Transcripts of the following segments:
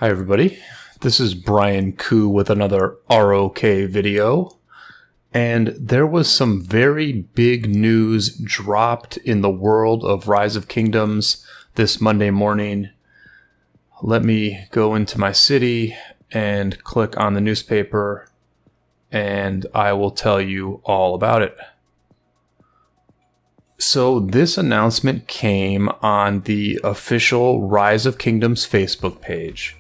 Hi everybody, this is Brian Koo with another ROK video, and there was some very big news dropped in the world of Rise of Kingdoms this Monday morning. Let me go into my city and click on the newspaper, and I will tell you all about it. So this announcement came on the official Rise of Kingdoms Facebook page.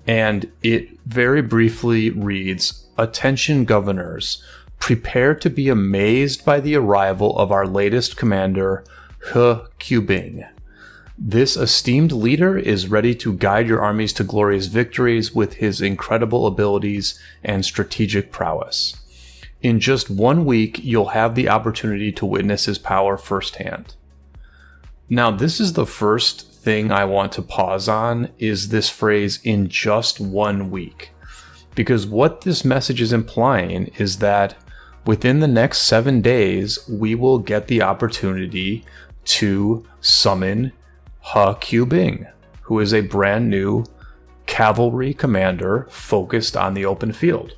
And it very briefly reads, "Attention governors, prepare to be amazed by the arrival of our latest commander, Huo Qubing. This esteemed leader is ready to guide your armies to glorious victories with his incredible abilities and strategic prowess. In just 1 week, you'll have the opportunity to witness his power firsthand." Now, this is the first thing I want to pause on, is this phrase, "in just 1 week." Because what this message is implying is that within the next 7 days, we will get the opportunity to summon Huo Qubing, who is a brand new cavalry commander focused on the open field.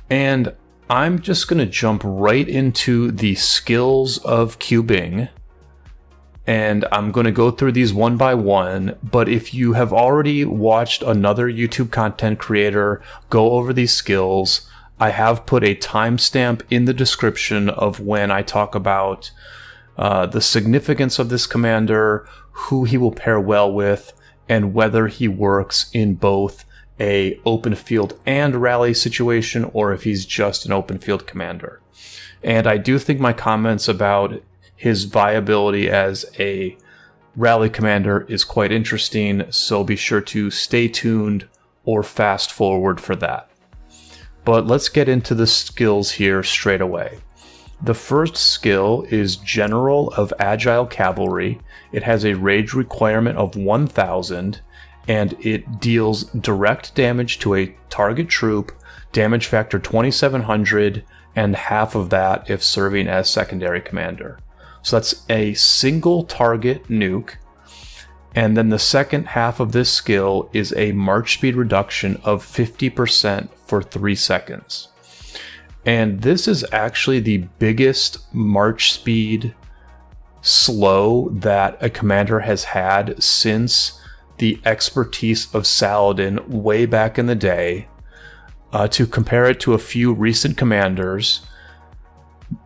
And I'm just going to jump right into the skills of Qubing. And I'm going to go through these one by one, but if you have already watched another YouTube content creator go over these skills, I have put a timestamp in the description of when I talk about the significance of this commander, who he will pair well with, and whether he works in both a open field and rally situation, or if he's just an open field commander. And I do think my comments about his viability as a rally commander is quite interesting, so be sure to stay tuned or fast forward for that. But let's get into the skills here straight away. The first skill is General of Agile Cavalry. It has a rage requirement of 1000, and it deals direct damage to a target troop, damage factor 2700, and half of that if serving as secondary commander. So that's a single target nuke. And then the second half of this skill is a march speed reduction of 50% for 3 seconds. And this is actually the biggest march speed slow that a commander has had since the expertise of Saladin way back in the day. To compare it to a few recent commanders,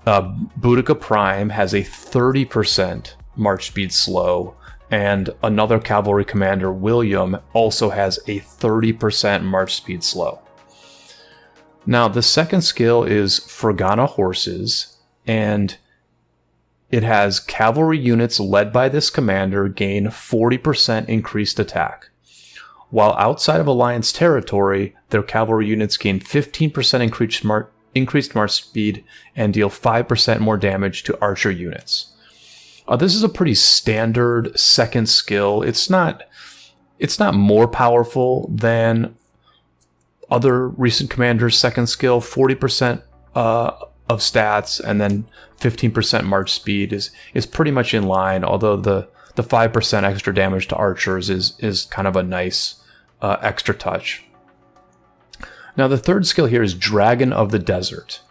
Boudica Prime has a 30% march speed slow, and another cavalry commander, William, also has a 30% march speed slow. Now, the second skill is Fergana Horses, and it has cavalry units led by this commander gain 40% increased attack. While outside of Alliance territory, their cavalry units gain 15% increased march speed and deal 5% more damage to archer units. This is a pretty standard second skill. It's not more powerful than other recent commanders' second skill. 40% of stats and then 15% march speed is pretty much in line, although the 5% extra damage to archers is kind of a nice extra touch. Now, the third skill here is Dragon of the Desert.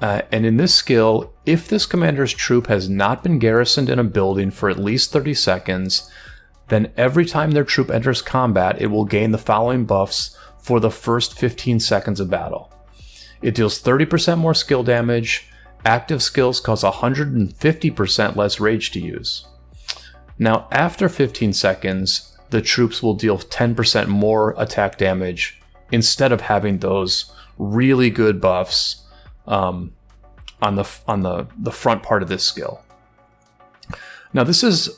And in this skill, if this commander's troop has not been garrisoned in a building for at least 30 seconds, then every time their troop enters combat, it will gain the following buffs for the first 15 seconds of battle. It deals 30% more skill damage. Active skills cause 150% less rage to use. Now, after 15 seconds, the troops will deal 10% more attack damage, instead of having those really good buffs on the front part of this skill. Now, this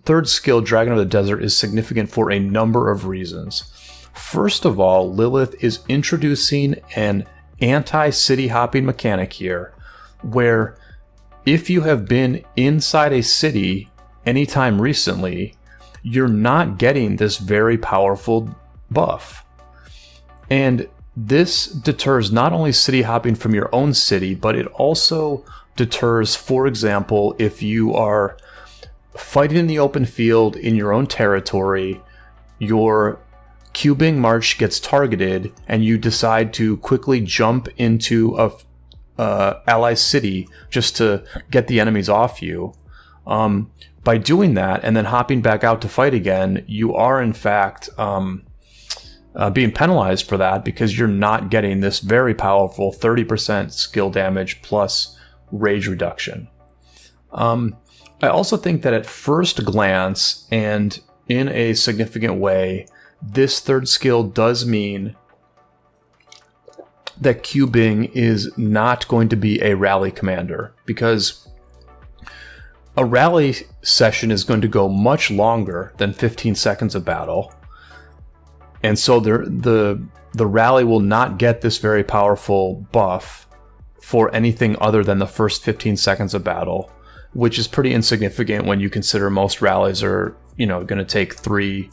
third skill, Dragon of the Desert, is significant for a number of reasons. First of all, Lilith is introducing an anti-city hopping mechanic here, where if you have been inside a city anytime recently, you're not getting this very powerful buff. And this deters not only city hopping from your own city, but it also deters, for example, if you are fighting in the open field in your own territory, your Qubing march gets targeted and you decide to quickly jump into a ally city just to get the enemies off you, by doing that and then hopping back out to fight again, you are in fact being penalized for that because you're not getting this very powerful 30% skill damage plus rage reduction. I also think that at first glance and in a significant way, this third skill does mean that Qubing is not going to be a rally commander, because a rally session is going to go much longer than 15 seconds of battle. And so the rally will not get this very powerful buff for anything other than the first 15 seconds of battle, which is pretty insignificant when you consider most rallies are, going to take 3-4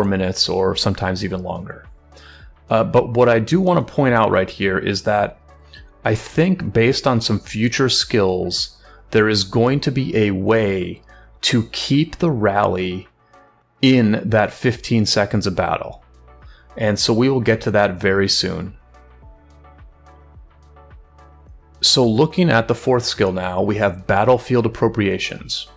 minutes or sometimes even longer. But what I do want to point out right here is that I think based on some future skills, there is going to be a way to keep the rally in that 15 seconds of battle. And so we will get to that very soon. So looking at the fourth skill now, we have Battlefield Appropriations.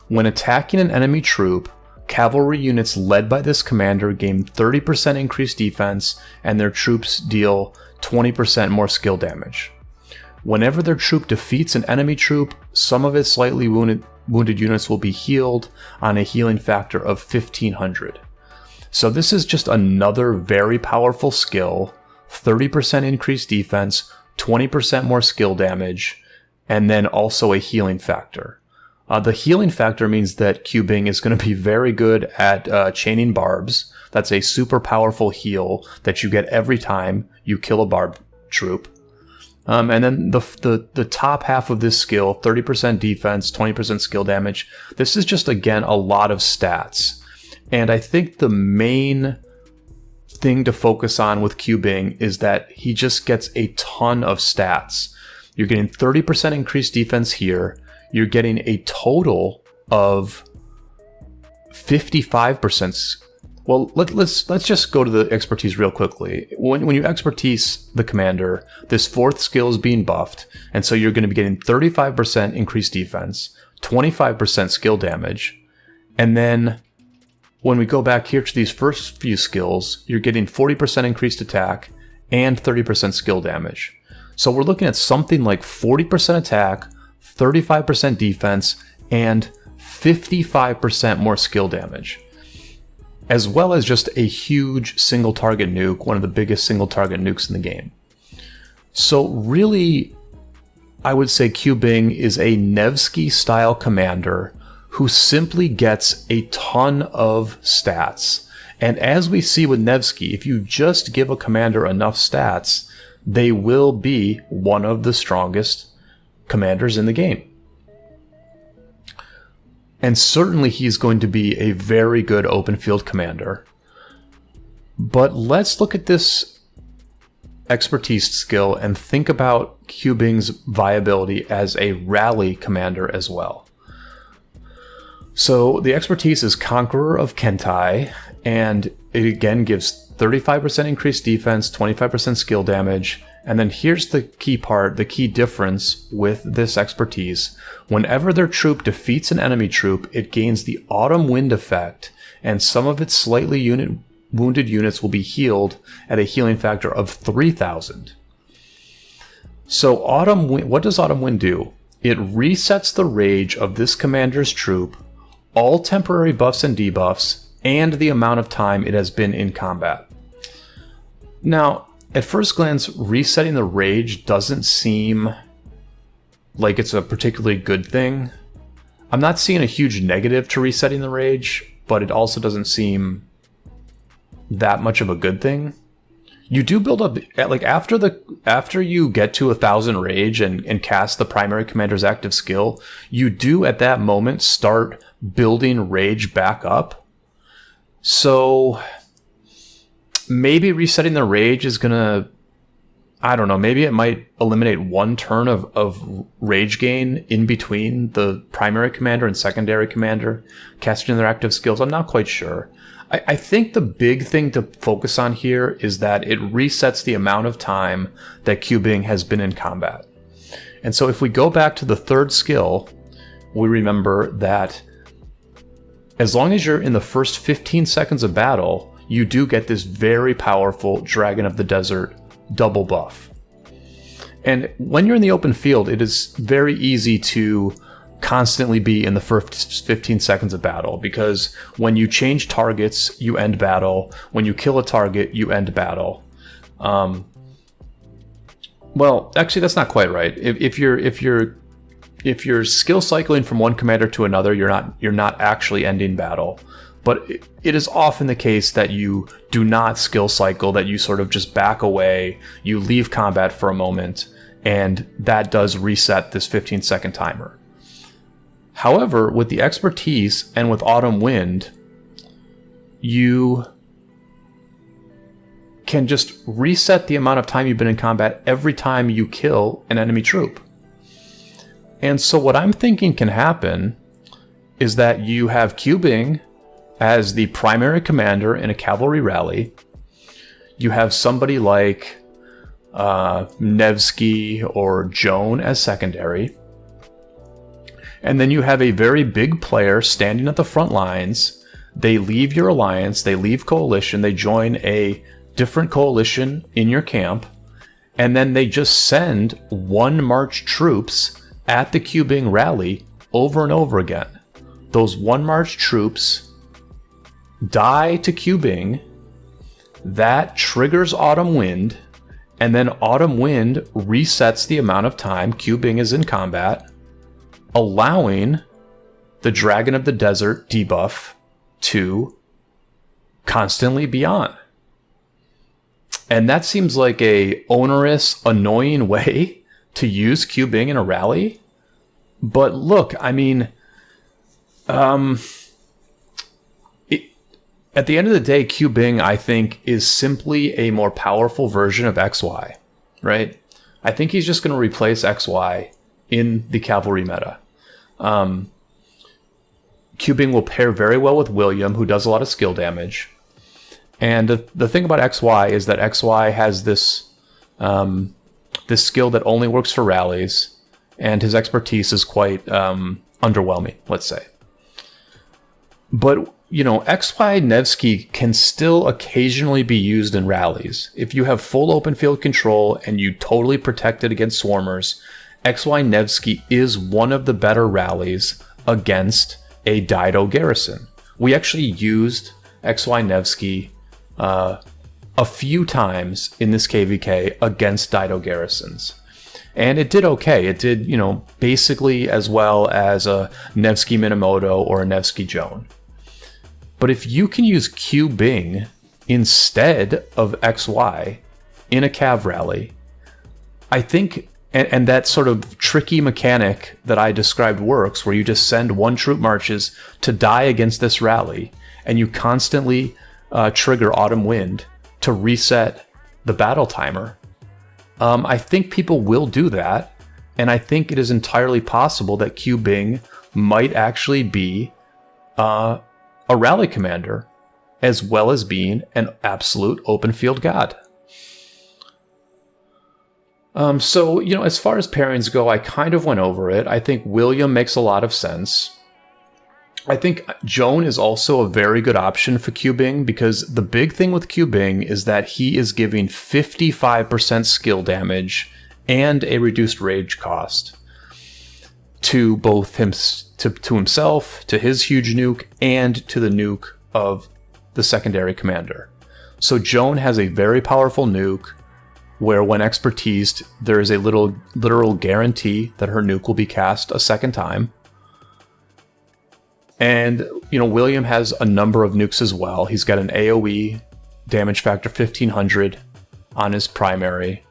When attacking an enemy troop, cavalry units led by this commander gain 30% increased defense, and their troops deal 20% more skill damage. Whenever their troop defeats an enemy troop, some of its slightly wounded units will be healed on a healing factor of 1500. So this is just another very powerful skill, 30% increased defense, 20% more skill damage, and then also a healing factor. The healing factor means that Qubing is going to be very good at chaining barbs. That's a super powerful heal that you get every time you kill a barb troop. And then the top half of this skill, 30% defense, 20% skill damage, this is just, again, a lot of stats. And I think the main thing to focus on with Qubing is that he just gets a ton of stats. You're getting 30% increased defense here. You're getting a total of 55%. Well, let's just go to the expertise real quickly. When you expertise the commander, this fourth skill is being buffed, and so you're going to be getting 35% increased defense, 25% skill damage, and then when we go back here to these first few skills, you're getting 40% increased attack and 30% skill damage. So we're looking at something like 40% attack, 35% defense, and 55% more skill damage, as well as just a huge single target nuke, one of the biggest single target nukes in the game. So really, I would say Qubing is a Nevsky style commander who simply gets a ton of stats. And as we see with Nevsky, if you just give a commander enough stats, they will be one of the strongest commanders in the game. And certainly he's going to be a very good open field commander. But let's look at this expertise skill and think about Qubing's viability as a rally commander as well. So the expertise is Conqueror of Kentai, and it again gives 35% increased defense, 25% skill damage, and then here's the key part, the key difference with this expertise. Whenever their troop defeats an enemy troop, it gains the Autumn Wind effect, and some of its slightly wounded units will be healed at a healing factor of 3000. So Autumn Wind, what does Autumn Wind do? It resets the rage of this commander's troop, all temporary buffs and debuffs, and the amount of time it has been in combat. Now, at first glance, resetting the rage doesn't seem like it's a particularly good thing. I'm not seeing a huge negative to resetting the rage, but it also doesn't seem that much of a good thing. You do build up, like after you get to 1000 rage and cast the primary commander's active skill, you do at that moment start building rage back up. So maybe resetting the rage is gonna I don't know, maybe it might eliminate one turn of rage gain in between the primary commander and secondary commander casting their active skills. I'm not quite sure. I think the big thing to focus on here is that it resets the amount of time that Qubing has been in combat. And so if we go back to the third skill, we remember that as long as you're in the first 15 seconds of battle, you do get this very powerful Dragon of the Desert double buff. And when you're in the open field, it is very easy to constantly be in the first 15 seconds of battle, because when you change targets, you end battle. When you kill a target, you end battle. Well, actually, that's not quite right. If you're skill cycling from one commander to another, you're not actually ending battle. But it is often the case that you do not skill cycle, that you sort of just back away, you leave combat for a moment, and that does reset this 15-second timer. However, with the expertise and with Autumn Wind, you can just reset the amount of time you've been in combat every time you kill an enemy troop. And so what I'm thinking can happen is that you have Qubing as the primary commander in a cavalry rally. You have somebody like Nevsky or Joan as secondary. And then you have a very big player standing at the front lines. They leave your alliance, they leave coalition, they join a different coalition in your camp, and then they just send one march troops at the Qubing rally over and over again. Those one march troops die to Qubing, that triggers Autumn Wind, and then Autumn Wind resets the amount of time Qubing is in combat, allowing the Dragon of the Desert debuff to constantly be on. And that seems like a onerous, annoying way to use Qubing in a rally. But look, I mean, at the end of the day, Qubing, I think, is simply a more powerful version of XY, right? I think he's just going to replace XY in the cavalry meta. Qubing will pair very well with William, who does a lot of skill damage. And the thing about XY is that XY has this skill that only works for rallies, and his expertise is quite underwhelming, let's say. But, you know, XY Nevsky can still occasionally be used in rallies. If you have full open field control and you totally protect it against swarmers, XY Nevsky is one of the better rallies against a Dido garrison. We actually used XY Nevsky a few times in this KVK against Dido garrisons. And it did okay. It did, you know, basically as well as a Nevsky Minamoto or a Nevsky Joan. But if you can use Qubing instead of XY in a Cav rally, I think, and that sort of tricky mechanic that I described works, where you just send one troop marches to die against this rally, and you constantly trigger Autumn Wind to reset the battle timer. I think people will do that, and I think it is entirely possible that Qubing might actually be a rally commander, as well as being an absolute open field god. So, you know, as far as pairings go, I kind of went over it. I think William makes a lot of sense. I think Joan is also a very good option for Qubing, because the big thing with Qubing is that he is giving 55% skill damage and a reduced rage cost to both to himself, to his huge nuke, and to the nuke of the secondary commander. So Joan has a very powerful nuke where, when expertised, there is a literal guarantee that her nuke will be cast a second time. And, you know, William has a number of nukes as well. He's got an AoE damage factor 1500 on his primary.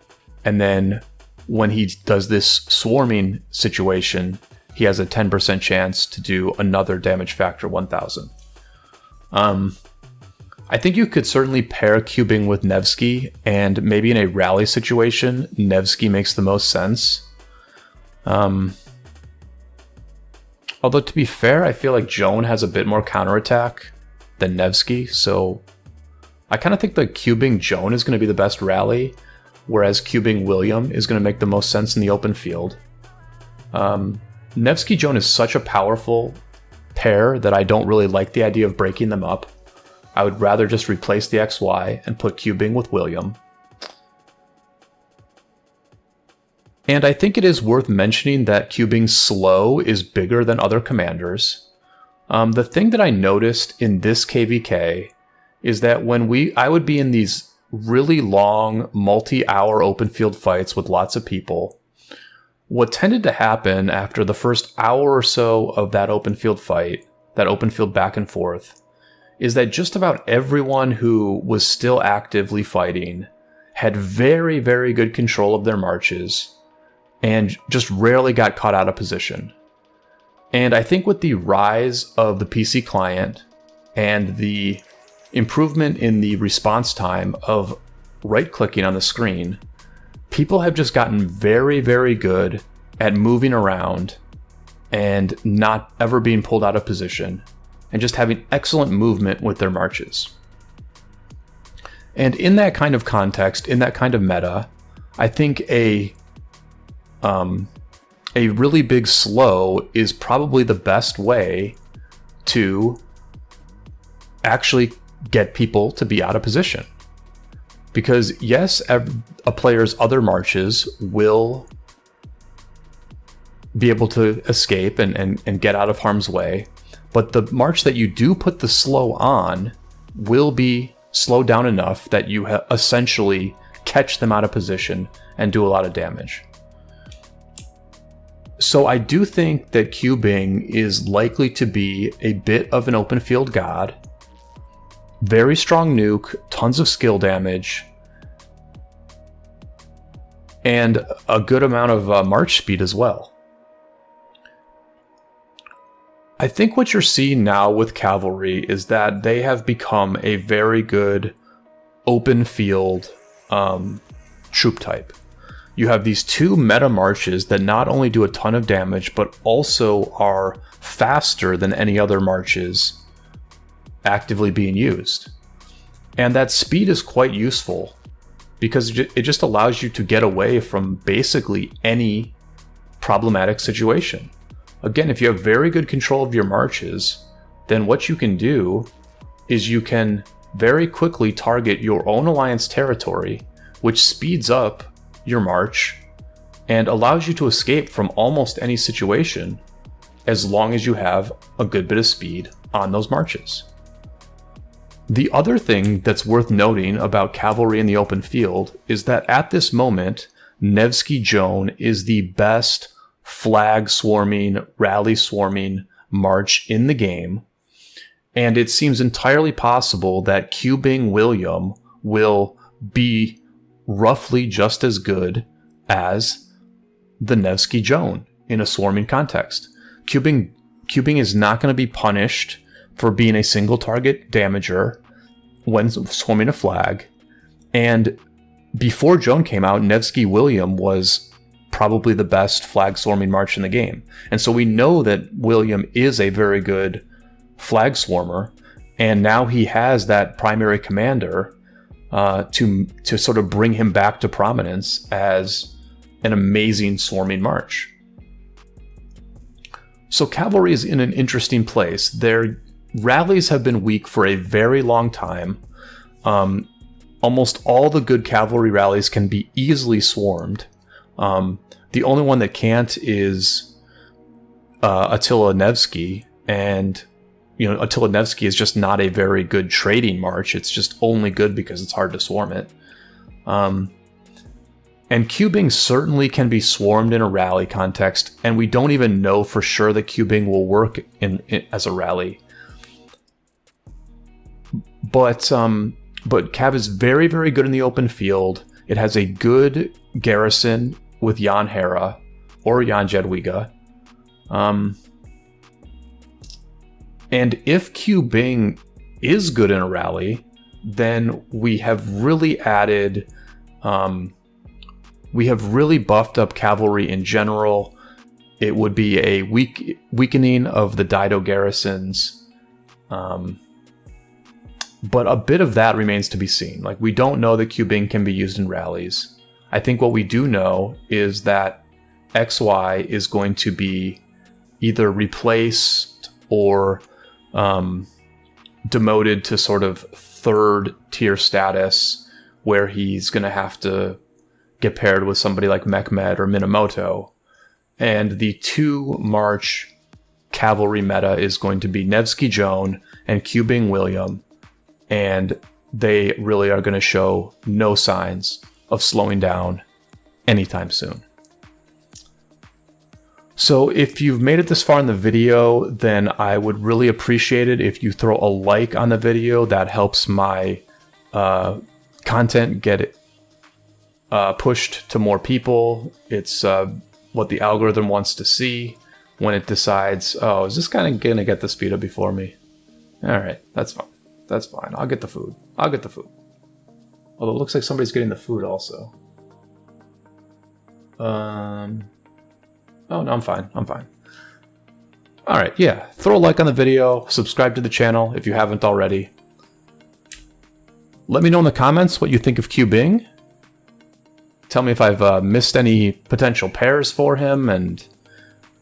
And then when he does this swarming situation, he has a 10% chance to do another damage factor 1000. I think you could certainly pair Qubing with Nevsky, and maybe in a rally situation, Nevsky makes the most sense. Although, to be fair, I feel like Joan has a bit more counterattack than Nevsky, so I kind of think the Qubing Joan is going to be the best rally, whereas Qubing William is going to make the most sense in the open field. Nevsky Joan is such a powerful pair that I don't really like the idea of breaking them up. I would rather just replace the XY and put Qubing with William. And I think it is worth mentioning that Qubing's slow is bigger than other commanders. The thing that I noticed in this KVK is that when I would be in these really long, multi-hour open field fights with lots of people, what tended to happen after the first hour or so of that open field fight, that open field back and forth, is that just about everyone who was still actively fighting had very, very good control of their marches and just rarely got caught out of position. And I think with the rise of the PC client and the improvement in the response time of right-clicking on the screen, people have just gotten very, very good at moving around and not ever being pulled out of position, and just having excellent movement with their marches. And in that kind of context, in that kind of meta, I think a really big slow is probably the best way to actually get people to be out of position. Because yes, a player's other marches will be able to escape and get out of harm's way, but the march that you do put the slow on will be slowed down enough that you essentially catch them out of position and do a lot of damage. So I do think that Qubing is likely to be a bit of an open field god. Very strong nuke, tons of skill damage, and a good amount of march speed as well. I think what you're seeing now with cavalry is that they have become a very good open field troop type. You have these two meta marches that not only do a ton of damage, but also are faster than any other marches actively being used. And that speed is quite useful because it just allows you to get away from basically any problematic situation. Again, if you have very good control of your marches, then what you can do is you can very quickly target your own alliance territory, which speeds up your march and allows you to escape from almost any situation as long as you have a good bit of speed on those marches. The other thing that's worth noting about cavalry in the open field is that at this moment, Nevsky Joan is the best flag swarming, rally swarming march in the game, and it seems entirely possible that Qubing William will be roughly just as good as the Nevsky Joan in a swarming context. Qubing is not going to be punished for being a single target damager when swarming a flag, and before Joan came out, Nevsky William was probably the best flag swarming march in the game. And so we know that William is a very good flag swarmer, and now he has that primary commander to sort of bring him back to prominence as an amazing swarming march. So cavalry is in an interesting place. Their rallies have been weak for a very long time. Almost all the good cavalry rallies can be easily swarmed. The only one that can't is Attila Nevsky, and Attila Nevsky is just not a very good trading march. It's just only good because it's hard to swarm it. And Qubing certainly can be swarmed in a rally context, and we don't even know for sure that Qubing will work as a rally. But Cav is very, very good in the open field. It has a good garrison with Jan Hera or Jan Jadwiga. And if Qubing is good in a rally, then we have really added, we have really buffed up cavalry in general. It would be a weakening of the Daido garrisons. But a bit of that remains to be seen. Like, we don't know that Qubing can be used in rallies. I think what we do know is that XY is going to be either replaced or demoted to sort of third tier status, where he's going to have to get paired with somebody like Mechmed or Minamoto. And the 2 March cavalry meta is going to be Nevsky Joan and Qubing William. And they really are going to show no signs of slowing down anytime soon. So if you've made it this far in the video, then I would really appreciate it if you throw a like on the video. That helps my content get pushed to more people. It's what the algorithm wants to see when it decides, oh, is this guy going to get the speed up before me? All right, that's fine. That's fine. I'll get the food. I'll get the food. Although it looks like somebody's getting the food also. Oh, no, I'm fine. I'm fine. All right, yeah. Throw a like on the video. Subscribe to the channel if you haven't already. Let me know in the comments what you think of Qubing. Tell me if I've missed any potential pairs for him, and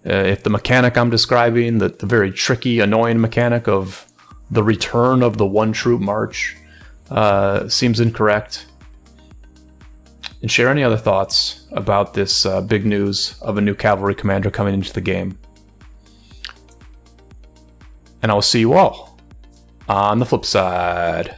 if the mechanic I'm describing, the very tricky, annoying mechanic of the return of the 1-troop march, seems incorrect. And share any other thoughts about this big news of a new cavalry commander coming into the game. And I will see you all on the flip side.